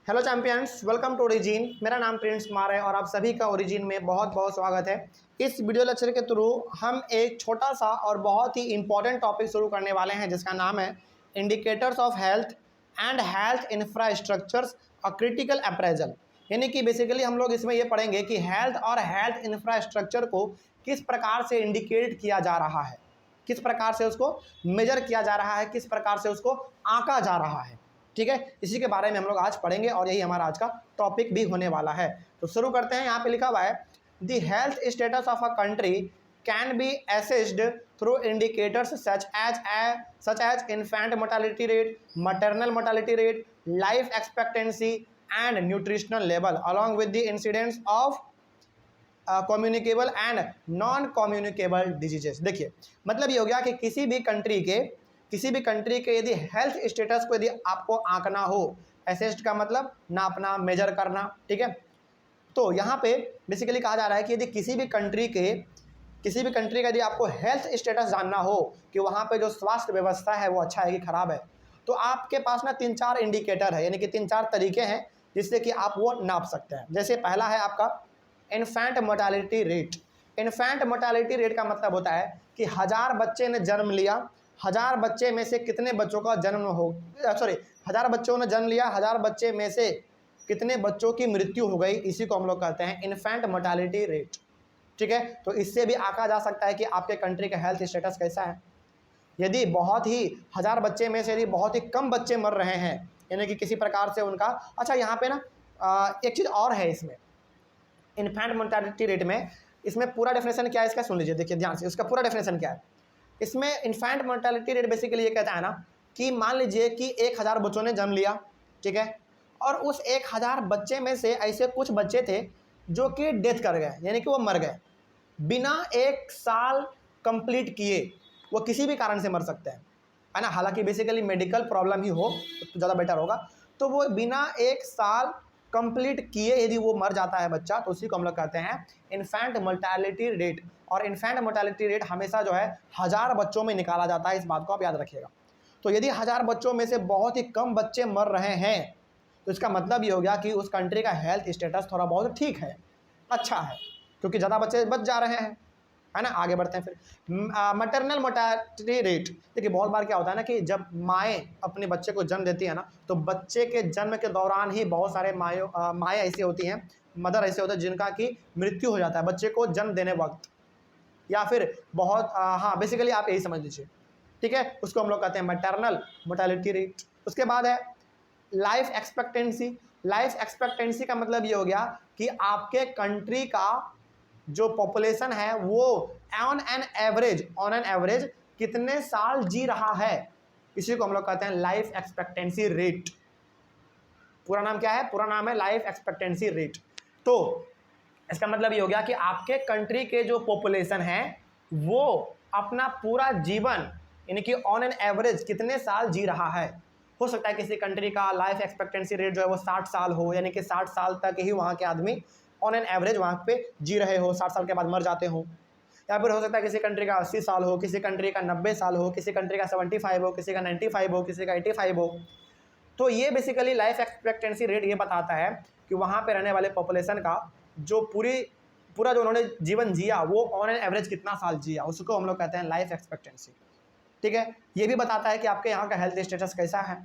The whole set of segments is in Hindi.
Hello champions, welcome to Origin. मेरा नाम प्रिंस कुमार है और आप सभी का ओरिजिन में बहुत बहुत स्वागत है। इस वीडियो लेक्चर के थ्रू हम एक छोटा सा और बहुत ही इंपॉर्टेंट टॉपिक शुरू करने वाले हैं जिसका नाम है indicators of health and health infrastructures और क्रिटिकल अप्रेजल। यानी कि बेसिकली हम लोग इसमें ये पढ़ेंगे कि हेल्थ और हेल्थ इंफ्रास्ट्रक्चर को किस प्रकार से इंडिकेट किया जा रहा है, किस प्रकार से उसको मेजर किया जा रहा है, किस प्रकार से उसको आंका जा रहा है। ठीक है, इसी के बारे में हम लोग आज पढ़ेंगे और यही हमारा आज का टॉपिक भी होने वाला है। तो शुरू करते हैं। यहाँ पे लिखा हुआ है the health status of a country can be assessed through indicators such as infant mortality rate, maternal mortality rate, life expectancy and nutritional level along with the incidence of communicable and non communicable diseases. देखिए, मतलब ये हो गया कि किसी भी कंट्री के यदि हेल्थ स्टेटस को यदि आपको आंकना हो, असेस्ड का मतलब नापना, मेजर करना, ठीक है। तो यहाँ पे बेसिकली कहा जा रहा है कि यदि किसी भी कंट्री का यदि आपको हेल्थ स्टेटस जानना हो कि वहाँ पे जो स्वास्थ्य व्यवस्था है वो अच्छा है कि खराब है, तो आपके पास ना 3-4 इंडिकेटर है, यानी कि 3-4 तरीके हैं जिससे कि आप वो नाप सकते हैं। जैसे पहला है आपका infant mortality rate. Infant mortality rate का मतलब होता है कि 1000 बच्चे ने जन्म लिया, 1000 बच्चे में से कितने बच्चों का जन्म हो 1000 बच्चों ने जन्म लिया, 1000 बच्चे में से कितने बच्चों की मृत्यु हो गई, इसी को हम लोग कहते हैं इन्फेंट मोर्टालिटी रेट। ठीक है, तो इससे भी आंका जा सकता है कि आपके कंट्री का हेल्थ स्टेटस कैसा है। यदि बहुत ही 1000 बच्चे में से यदि बहुत ही कम बच्चे मर रहे हैं, यानी कि किसी प्रकार से उनका अच्छा, यहाँ पे ना एक चीज़ और है इसमें इन्फेंट मोर्टालिटी रेट में, इसमें पूरा डेफिनेशन क्या है इसका सुन लीजिए। देखिए ध्यान से, उसका पूरा डेफिनेशन क्या है। इसमें इन्फेंट मोर्टालिटी रेट बेसिकली ये कहता है ना कि मान लीजिए कि 1000 बच्चों ने जन्म लिया, ठीक है, और उस 1000 बच्चे में से ऐसे कुछ बच्चे थे जो कि डेथ कर गए, यानी कि वो मर गए बिना 1 साल कंप्लीट किए। वो किसी भी कारण से मर सकते हैं, है ना, हालांकि बेसिकली मेडिकल प्रॉब्लम ही हो तो ज़्यादा बेटर होगा। तो वो बिना 1 साल कंप्लीट किए यदि वो मर जाता है बच्चा, तो उसी को हम लोग कहते हैं इन्फेंट मोर्टालिटी रेट। और इन्फेंट मोर्टालिटी रेट हमेशा जो है 1000 बच्चों में निकाला जाता है, इस बात को आप याद रखिएगा। तो यदि 1000 बच्चों में से बहुत ही कम बच्चे मर रहे हैं, तो इसका मतलब ये हो गया कि उस कंट्री का हेल्थ स्टेटस थोड़ा बहुत ठीक है, अच्छा है, क्योंकि ज़्यादा बच्चे बच जा रहे हैं, है ना। आगे बढ़ते हैं फिर मैटरनल मोर्टालिटी रेट। देखिए, बहुत बार क्या होता है ना कि जब माएँ अपने बच्चे को जन्म देती है ना, तो बच्चे के जन्म के दौरान ही बहुत सारे माएँ ऐसी होती हैं, मदर ऐसे होते हैं जिनका कि मृत्यु हो जाता है बच्चे को जन्म देने वक्त, या फिर बहुत हाँ, बेसिकली आप यही समझ लीजिए, ठीक है। उसको हम लोग कहते हैं मैटरनल मोर्टालिटी रेट। उसके बाद है लाइफ एक्सपेक्टेंसी। लाइफ एक्सपेक्टेंसी का मतलब ये हो गया कि आपके कंट्री का जो पॉपुलेशन है वो ऑन एन एवरेज कितने साल जी रहा है, इसी को हम लोग कहते हैं लाइफ एक्सपेक्टेंसी रेट। पूरा नाम क्या है? पूरा नाम है लाइफ एक्सपेक्टेंसी रेट। तो इसका मतलब ये हो गया कि आपके कंट्री के जो पॉपुलेशन है वो अपना पूरा जीवन, यानी कि ऑन एन एवरेज कितने साल जी रहा है। हो सकता है किसी कंट्री का लाइफ एक्सपेक्टेंसी रेट जो है वो 60 साल हो, यानी कि 60 साल तक ही वहाँ के आदमी ऑन एन एवरेज वहाँ पे जी रहे हो, 60 साल के बाद मर जाते हो। या फिर हो सकता है किसी कंट्री का 80 साल हो, किसी कंट्री का 90 साल हो, किसी कंट्री का 75 हो, किसी का 95 हो, किसी का 85 हो। तो ये बेसिकली लाइफ एक्सपेक्टेंसी रेट ये बताता है कि वहाँ पे रहने वाले पॉपुलेशन का जो पूरा जो उन्होंने जीवन जिया वो ऑन एन एवरेज कितना साल जिया, उसको हम लोग कहते हैं लाइफ एक्सपेक्टेंसी। ठीक है, ये भी बताता है कि आपके यहाँ का हेल्थ स्टेटस कैसा है,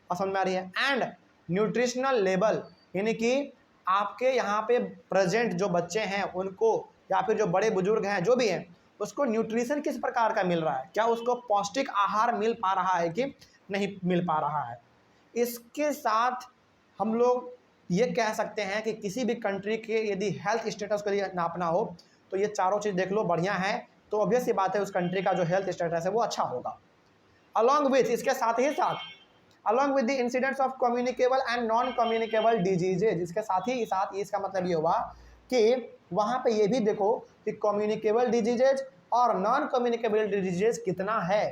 और समझ में आ रही है। एंड न्यूट्रिशनल लेवल, यानी कि आपके यहाँ पे प्रेजेंट जो बच्चे हैं उनको, या फिर जो बड़े बुजुर्ग हैं जो भी हैं, उसको न्यूट्रिशन किस प्रकार का मिल रहा है, क्या उसको पौष्टिक आहार मिल पा रहा है कि नहीं मिल पा रहा है। इसके साथ हम लोग ये कह सकते हैं कि किसी भी कंट्री के यदि हेल्थ स्टेटस को यदि नापना हो तो ये चारों चीज़ देख लो, बढ़िया है, तो ऑब्वियस सी बात है उस कंट्री का जो हेल्थ स्टेटस है वो अच्छा होगा। अलॉन्ग विथ, इसके साथ ही साथ along with the incidents of communicable and non communicable diseases, इसके साथ ही साथ इसका मतलब ये हुआ कि वहाँ पे ये भी देखो कि कम्युनिकेबल डिजीजेज और नॉन कम्युनिकेबल डिजीजेज कितना है।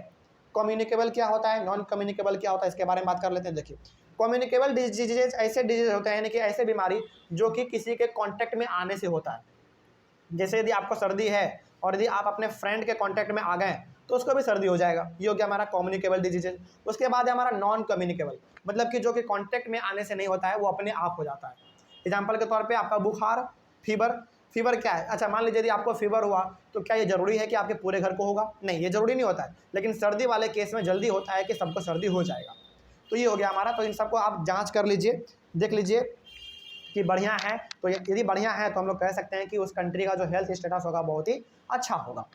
कम्युनिकेबल क्या होता है, नॉन कम्युनिकेबल क्या होता है, इसके बारे में बात कर लेते हैं। देखिए, कम्युनिकेबल डिजीजेज ऐसे डिजीज होते हैं, यानी कि ऐसे बीमारी जो कि किसी के कॉन्टैक्ट में आने से होता है। जैसे यदि आपको सर्दी है और यदि आप अपने फ्रेंड के कॉन्टैक्ट में आ गए तो उसको भी सर्दी हो जाएगा। ये हो गया हमारा कम्युनिकेबल डिजीजेज। उसके बाद है हमारा नॉन कम्युनिकेबल, मतलब कि जो कि कॉन्टैक्ट में आने से नहीं होता है, वो अपने आप हो जाता है। एग्जाम्पल के तौर पे आपका बुखार, फीवर। फीवर क्या है? अच्छा, मान लीजिए यदि आपको फीवर हुआ तो क्या ये जरूरी है कि आपके पूरे घर को होगा? नहीं, ये जरूरी नहीं होता है, लेकिन सर्दी वाले केस में जल्दी होता है कि सबको सर्दी हो जाएगा। तो ये हो गया हमारा। तो इन सबको आप जांच कर लीजिए, देख लीजिए कि बढ़िया है। तो यदि बढ़िया है तो हम लोग कह सकते हैं कि उस कंट्री का जो हेल्थ स्टेटस होगा बहुत ही अच्छा होगा।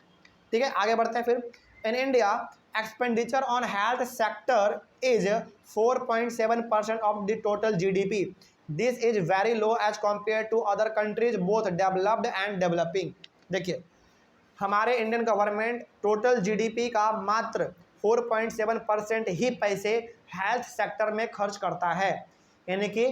ठीक है, आगे बढ़ते हैं फिर। In India expenditure on health sector is 4.7% of the total GDP. This is very low as compare to other countries both developed and developing. देखिए, हमारे इंडियन गवर्नमेंट टोटल जीडीपी का मात्र 4.7% ही पैसे हेल्थ सेक्टर में खर्च करता है, यानी कि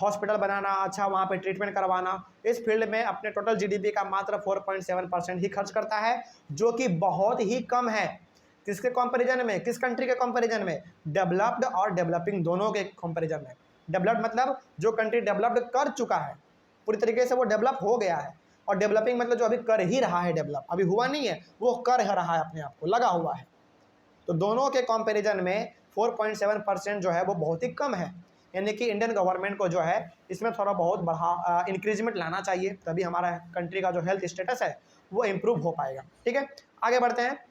हॉस्पिटल बनाना, अच्छा वहाँ पे ट्रीटमेंट करवाना, इस फील्ड में अपने टोटल जीडीपी का मात्र 4.7% ही खर्च करता है, जो कि बहुत ही कम है। किसके कंपैरिजन में? किस कंट्री के कंपैरिजन में? डेवलप्ड और डेवलपिंग दोनों के कंपैरिजन में। डेवलप्ड मतलब जो कंट्री डेवलप्ड कर चुका है, पूरी तरीके से वो डेवलप हो गया है, और डेवलपिंग मतलब जो अभी कर ही रहा है डेवलप, अभी हुआ नहीं है, वो कर रहा है, अपने आप को लगा हुआ है। तो दोनों के कंपैरिजन में 4.7% जो है वो बहुत ही कम है, यानी कि इंडियन गवर्नमेंट को जो है इसमें थोड़ा बहुत बढ़ा इंक्रीजमेंट लाना चाहिए, तभी हमारा कंट्री का जो हेल्थ स्टेटस है वो इम्प्रूव हो पाएगा। ठीक है, आगे बढ़ते हैं।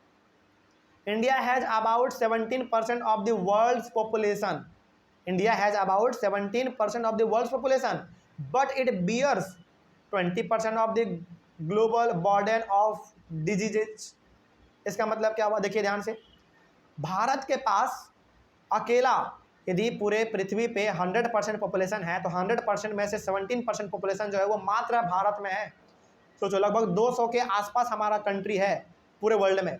India has about 17% of the world's population. India has about 17% of the world's population, but it bears 20% of the global burden of diseases. इसका मतलब क्या हुआ? देखिए ध्यान से, भारत के पास अकेला यदि पूरे पृथ्वी पे 100% पॉपुलेशन है, तो 100% में से 17% पॉपुलेशन जो है वो मात्र भारत में है। सोचो, लगभग 200 के आसपास हमारा कंट्री है पूरे वर्ल्ड में।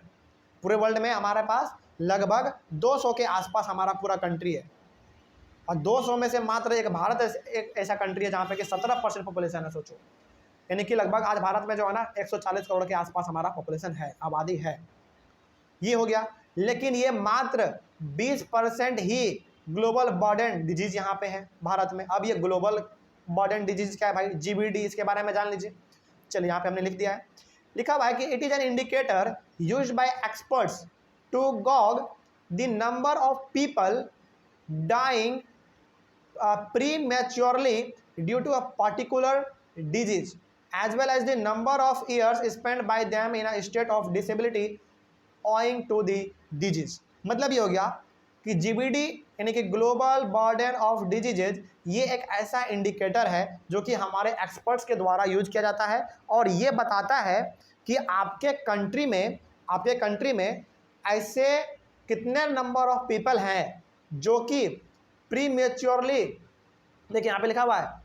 पूरे वर्ल्ड में हमारे पास लगभग 200 के आसपास हमारा पूरा कंट्री है, और 200 में से मात्र एक भारत एक ऐसा कंट्री है जहाँ पे कि 17% पॉपुलेशन है। सोचो, यानी कि लगभग आज भारत में जो है ना 140 करोड़ के आसपास हमारा पॉपुलेशन है, आबादी है। ये हो गया, लेकिन ये मात्र 20% ही ग्लोबल बर्डन डिजीज यहाँ पे है भारत में। अब ये ग्लोबल बर्डन डिजीज क्या है भाई? जीबीडी, इसके बारे में जान लीजिए। चलिए, यहाँ पे हमने लिख दिया है, लिखा हुआ है कि it is an indicator used by experts to gauge the number of people dying prematurely due to a particular disease, as well as the number of years spent by them in a state of disability owing to the disease। मतलब ये हो गया कि जीबीडी यानी कि ग्लोबल बर्डन ऑफ डिजीजेज, ये एक ऐसा इंडिकेटर है जो कि हमारे एक्सपर्ट्स के द्वारा यूज किया जाता है, और ये बताता है कि आपके कंट्री में ऐसे कितने नंबर ऑफ पीपल हैं जो कि प्रीमेच्योरली, देखिए यहाँ पे लिखा हुआ है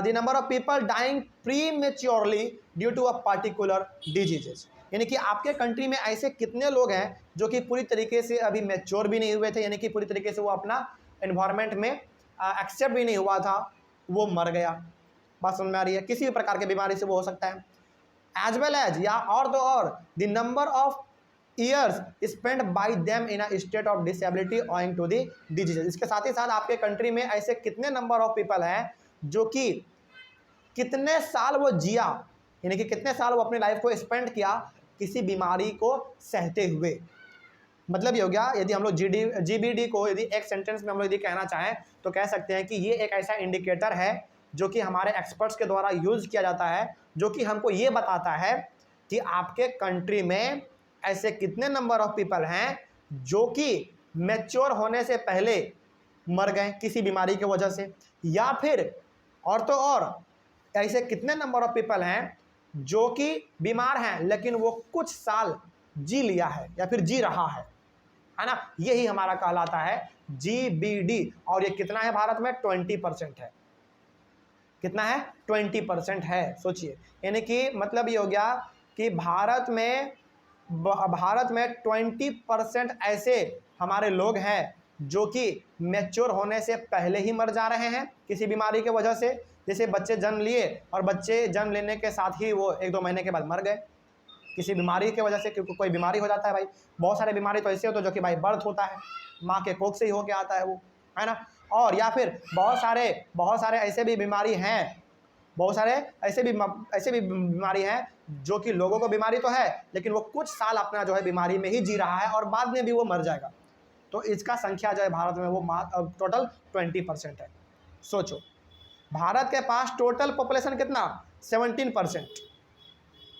the number of people dying prematurely due to a particular diseases, यानी कि आपके कंट्री में ऐसे कितने लोग हैं जो कि पूरी तरीके से अभी मैच्योर भी नहीं हुए थे, यानी कि पूरी तरीके से वो अपना एनवायरनमेंट में एक्सेप्ट भी नहीं हुआ था, वो मर गया। बात समझ में आ रही है? किसी भी प्रकार की बीमारी से वो हो सकता है। एज वेल एज, या और तो और, the number of years spend by them in a state of disability owing to the disease. इसके साथ ही साथ आपके कंट्री में ऐसे कितने नंबर ऑफ पीपल हैं जो कि कितने साल वो जिया, यानी कि कितने साल वो अपनी लाइफ को स्पेंड किया किसी बीमारी को सहते हुए। मतलब ये हो गया, यदि हम लोग जीबीडी को यदि एक सेंटेंस में हम लोग यदि कहना चाहें तो कह सकते हैं कि ये एक ऐसा इंडिकेटर है जो कि हमारे एक्सपर्ट्स के द्वारा यूज किया जाता है, जो कि हमको ये बताता है कि आपके कंट्री में ऐसे कितने नंबर ऑफ पीपल हैं जो कि मैच्योर होने से पहले मर गए किसी बीमारी की वजह से, या फिर और तो और ऐसे कितने नंबर ऑफ पीपल हैं जो कि बीमार हैं लेकिन वो कुछ साल जी लिया है या फिर जी रहा है ना? यही हमारा कहलाता है जीबीडी। और ये कितना है भारत में? 20% है। कितना है? 20% है। सोचिए, यानी कि मतलब ये हो गया कि भारत में 20% ऐसे हमारे लोग हैं जो कि मैच्योर होने से पहले ही मर जा रहे हैं किसी बीमारी की वजह से। जैसे बच्चे जन्म लिए और बच्चे जन्म लेने के साथ ही वो 1-2 महीने के बाद मर गए किसी बीमारी की वजह से, क्योंकि कोई बीमारी हो जाता है भाई। बहुत सारे बीमारी तो ऐसे होते हैं जो कि भाई बर्थ होता है, माँ के कोख से ही होके आता है वो, है ना? और या फिर बहुत सारे ऐसे भी बीमारी हैं बहुत सारे ऐसे भी बीमारी हैं जो कि लोगों को बीमारी तो है लेकिन वो कुछ साल अपना जो है बीमारी में ही जी रहा है और बाद में भी वो मर जाएगा। तो इसका संख्या जो है भारत में वो टोटल 20% है। सोचो भारत के पास टोटल पॉपुलेशन कितना 17%,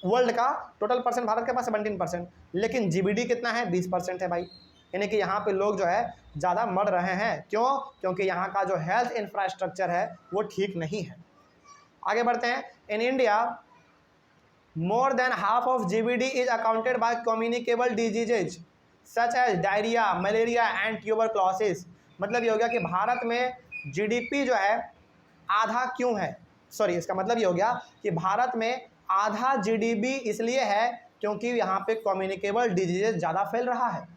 वर्ल्ड का टोटल पर्सन भारत के पास 17%, लेकिन जीबीडी कितना है 20% है भाई। यानी कि यहाँ पे लोग जो है ज़्यादा मर रहे हैं। क्यों? क्योंकि यहाँ का जो हेल्थ इंफ्रास्ट्रक्चर है वो ठीक नहीं है। आगे बढ़ते हैं। In India more than half of GBD is accounted by communicable diseases such as diarrhoea, malaria and tuberculosis. मतलब ये हो गया कि भारत में जीडीपी जो है आधा क्यों है, सॉरी इसका मतलब ये हो गया कि भारत में आधा जीडीपी इसलिए है क्योंकि यहाँ पे कम्युनिकेबल डिजीजेज ज़्यादा फैल रहा है।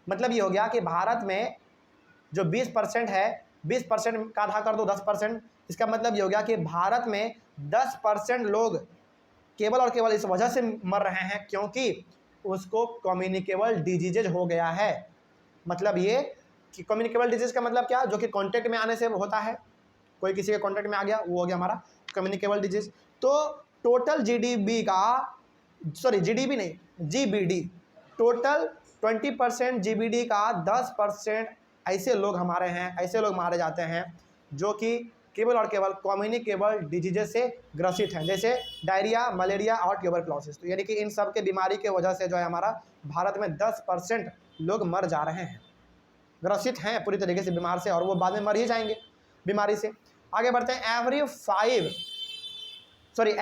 मतलब ये हो गया कि भारत में जो 20% है, 20% का आधा कर दो 10%, इसका मतलब ये हो गया कि भारत में 10% लोग केवल और केवल इस वजह से मर रहे हैं क्योंकि उसको कम्युनिकेबल डिजीजेज हो गया है। मतलब ये कि कम्युनिकेबल डिजीज का मतलब क्या, जो कि कॉन्टेक्ट में आने से होता है, कोई किसी के कॉन्टेक्ट में आ गया वो हो गया हमारा कम्युनिकेबल डिजीज। तो टोटल जीडीपी का, सॉरी जीडीपी नहीं, जीबीडी, टोटल 20% जीबीडी का 10% ऐसे लोग हमारे हैं, ऐसे लोग मारे जाते हैं जो कि केवल और केवल कम्युनिकेबल डिजीजेस से ग्रसित हैं, जैसे डायरिया, मलेरिया और ट्यूबरक्लोसिस। तो यानी कि इन सब के बीमारी के वजह से जो है हमारा भारत में 10% लोग मर जा रहे हैं, ग्रसित हैं पूरी तरीके से बीमार से, और वो बाद में मर ही जाएंगे बीमारी से। आगे बढ़ते हैं।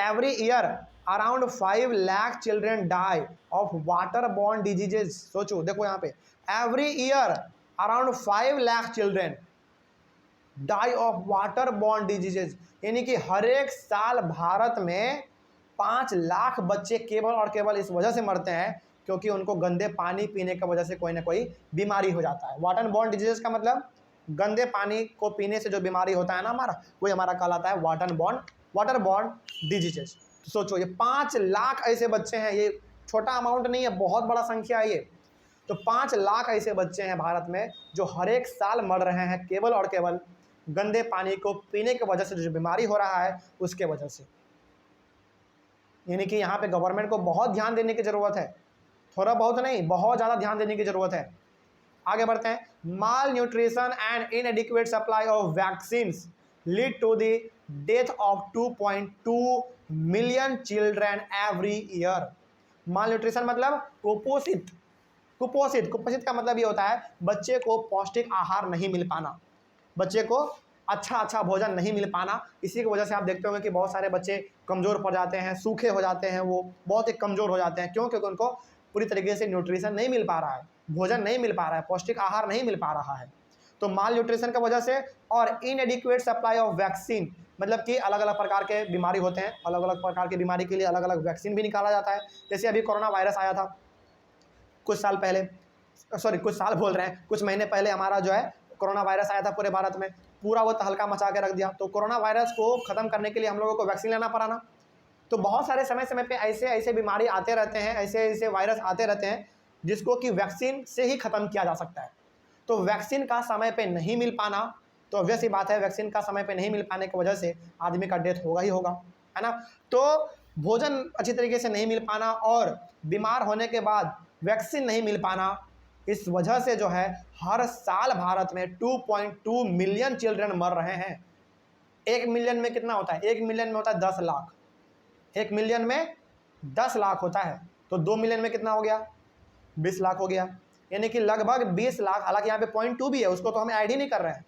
Every year around 5 lakh children die of water borne diseases. सोचो, देखो यहाँ पे every year around 5 lakh children die of water borne diseases, यानी कि हर एक साल भारत में 5 लाख बच्चे केवल और केवल इस वजह से मरते हैं क्योंकि उनको गंदे पानी पीने की वजह से कोई ना कोई बीमारी हो जाता है। वाटर बॉर्न डिजीजेज का मतलब गंदे पानी को पीने से जो बीमारी होता है ना हमारा, वही हमारा कहलाता है वाटर बॉर्न डिजीजेज। तो सोचो ये 5 लाख ऐसे बच्चे हैं, ये छोटा अमाउंट नहीं है, बहुत बड़ा संख्या है ये। तो 5 लाख ऐसे बच्चे हैं भारत में जो हर एक साल मर रहे हैं केवल और केवल गंदे पानी को पीने की वजह से जो बीमारी हो रहा है उसके वजह से। यानी कि यहाँ पे गवर्नमेंट को बहुत ध्यान देने की ज़रूरत है, थोड़ा बहुत नहीं, बहुत ज़्यादा ध्यान देने की ज़रूरत है। आगे बढ़ते हैं। Malnutrition and inadequate supply of vaccines lead to the death of 2.2 million children every year. Malnutrition मतलब कुपोषित का मतलब ये होता है बच्चे को पौष्टिक आहार नहीं मिल पाना, बच्चे को अच्छा भोजन नहीं मिल पाना। इसी की वजह से आप देखते होंगे कि बहुत सारे बच्चे कमज़ोर पड़ जाते हैं, सूखे हो जाते हैं, वो बहुत ही कमज़ोर हो जाते हैं। क्यों? क्योंकि उनको पूरी तरीके से न्यूट्रिशन नहीं मिल पा रहा है, भोजन नहीं मिल पा रहा है, पौष्टिक आहार नहीं मिल पा रहा है। तो माल न्यूट्रिशन की वजह से, और इनएडिक्वेट सप्लाई ऑफ वैक्सीन, मतलब कि अलग अलग प्रकार के बीमारी होते हैं, अलग अलग प्रकार की बीमारी के लिए अलग अलग वैक्सीन भी निकाला जाता है। जैसे अभी कोरोना वायरस आया था कुछ साल पहले, कुछ महीने पहले हमारा जो है कोरोना वायरस आया था पूरे भारत में, पूरा वो तहलका मचा के रख दिया। तो कोरोना वायरस को ख़त्म करने के लिए हम लोगों को वैक्सीन लेना पड़ा ना। तो बहुत सारे समय पे ऐसे बीमारी आते रहते हैं, ऐसे वायरस आते रहते हैं जिसको कि वैक्सीन से ही ख़त्म किया जा सकता है। तो वैक्सीन का समय पे नहीं मिल पाना, तो ऑब्वियस ही बात है वैक्सीन का समय पे नहीं मिल पाने की वजह से आदमी का डेथ होगा ही होगा, है ना। तो भोजन अच्छी तरीके से नहीं मिल पाना और बीमार होने के बाद वैक्सीन नहीं मिल पाना, इस वजह से जो है हर साल भारत में 2.2 मिलियन चिल्ड्रन मर रहे हैं। 1 मिलियन में कितना होता है? 1 मिलियन में होता है 10 लाख। 1 मिलियन में 10 लाख होता है, तो 2 मिलियन में कितना हो गया? 20 लाख हो गया। यानी कि लगभग 20 लाख, हालांकि यहाँ पे 0.2 भी है, उसको तो हम ऐड ही नहीं कर रहे हैं,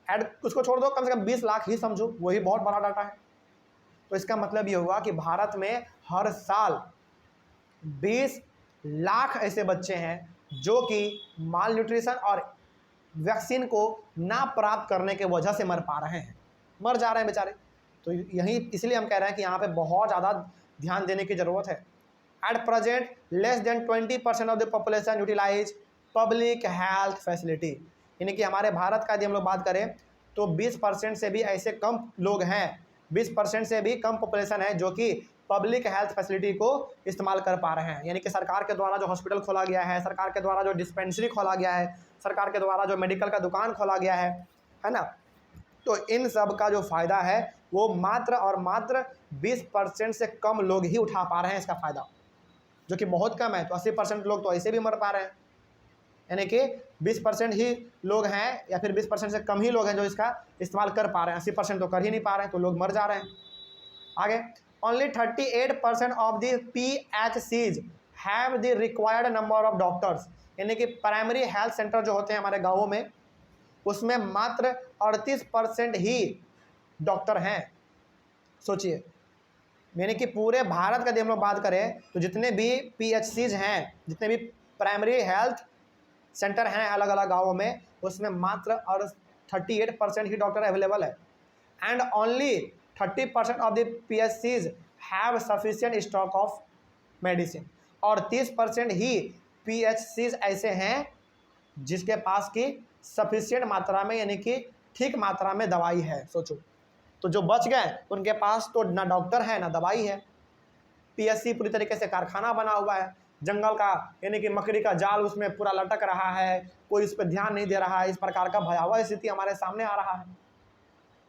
ऐड उसको छोड़ दो, कम से कम 20 लाख ही समझो, वही बहुत बड़ा डाटा है। तो इसका मतलब ये होगा कि भारत में हर साल 20 लाख ऐसे बच्चे हैं जो कि माल न्यूट्रिशन और वैक्सीन को ना प्राप्त करने के वजह से मर पा रहे हैं, मर जा रहे हैं बेचारे। तो यही इसलिए हम कह रहे हैं कि यहाँ पे बहुत ज़्यादा ध्यान देने की ज़रूरत है। At present less than 20% of the population utilise public health facility, यानी कि हमारे भारत का यदि हम लोग बात करें तो 20% से भी ऐसे कम लोग हैं, 20% से भी कम पॉपुलेशन है जो कि पब्लिक हेल्थ फैसिलिटी को इस्तेमाल कर पा रहे हैं। यानी कि सरकार के द्वारा जो हॉस्पिटल खोला गया है, सरकार के द्वारा जो डिस्पेंसरी खोला गया है, सरकार के द्वारा जो मेडिकल का दुकान खोला गया है ना, तो इन सब का जो फ़ायदा है वो मात्र और मात्र 20% से कम लोग ही उठा पा रहे हैं इसका फ़ायदा, जो कि बहुत कम है। तो 80% लोग तो ऐसे भी मर पा रहे हैं, यानी कि 20% ही लोग हैं या फिर 20% से कम ही लोग हैं जो इसका इस्तेमाल कर पा रहे हैं। 80% तो कर ही नहीं पा रहे हैं, तो लोग मर जा रहे हैं। आगे, only 38% of the PHCs have the required number of doctors, यानी कि प्राइमरी हेल्थ सेंटर जो होते हैं हमारे गाँवों में, उसमें मात्र 38% ही डॉक्टर हैं। सोचिए, यानी कि पूरे भारत का यदि हम लोग बात करें तो जितने भी PHCs हैं, जितने भी प्राइमरी हेल्थ सेंटर हैं अलग अलग गाँवों में, उसमें मात्र और 38% ही डॉक्टर अवेलेबल है। And only 30% of the PHCs have sufficient stock of medicine, और 30% ही PHCs ऐसे हैं जिसके पास की सफिशिएंट मात्रा में, यानी कि ठीक मात्रा में दवाई है। सोचो, तो जो बच गए उनके पास तो ना डॉक्टर है ना दवाई है। PHC पूरी तरीके से कारखाना बना हुआ है, जंगल का, यानी कि मकड़ी का जाल उसमें पूरा लटक रहा है, कोई इस पर ध्यान नहीं दे रहा है। इस प्रकार का भयावह स्थिति हमारे सामने आ रहा है।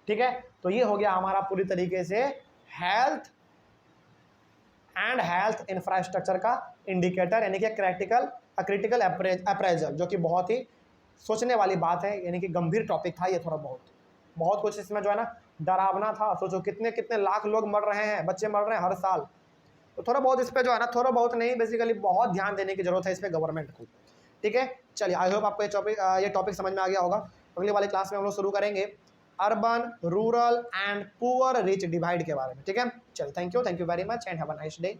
ठीक है, तो ये हो गया हमारा पूरी तरीके से हेल्थ एंड हेल्थ इंफ्रास्ट्रक्चर का इंडिकेटर, यानी कि क्रिटिकल अप्रेजल, जो कि बहुत ही सोचने वाली बात है, यानी कि गंभीर टॉपिक था ये। थोड़ा बहुत कुछ इसमें जो है ना डरावना था। सोचो कितने कितने लाख लोग मर रहे हैं, बच्चे मर रहे हैं हर साल। तो थोड़ा बहुत इस पर जो है ना, थोड़ा बहुत नहीं, बेसिकली बहुत ध्यान देने की जरूरत है इस पर गवर्नमेंट को। ठीक है, चलिए, आई होप आपको ये टॉपिक समझ में आ गया होगा। अगली वाली क्लास में हम लोग शुरू करेंगे urban, rural and poor rich divide के बारे में। ठीक है, चलिए, thank you very much and have a nice day.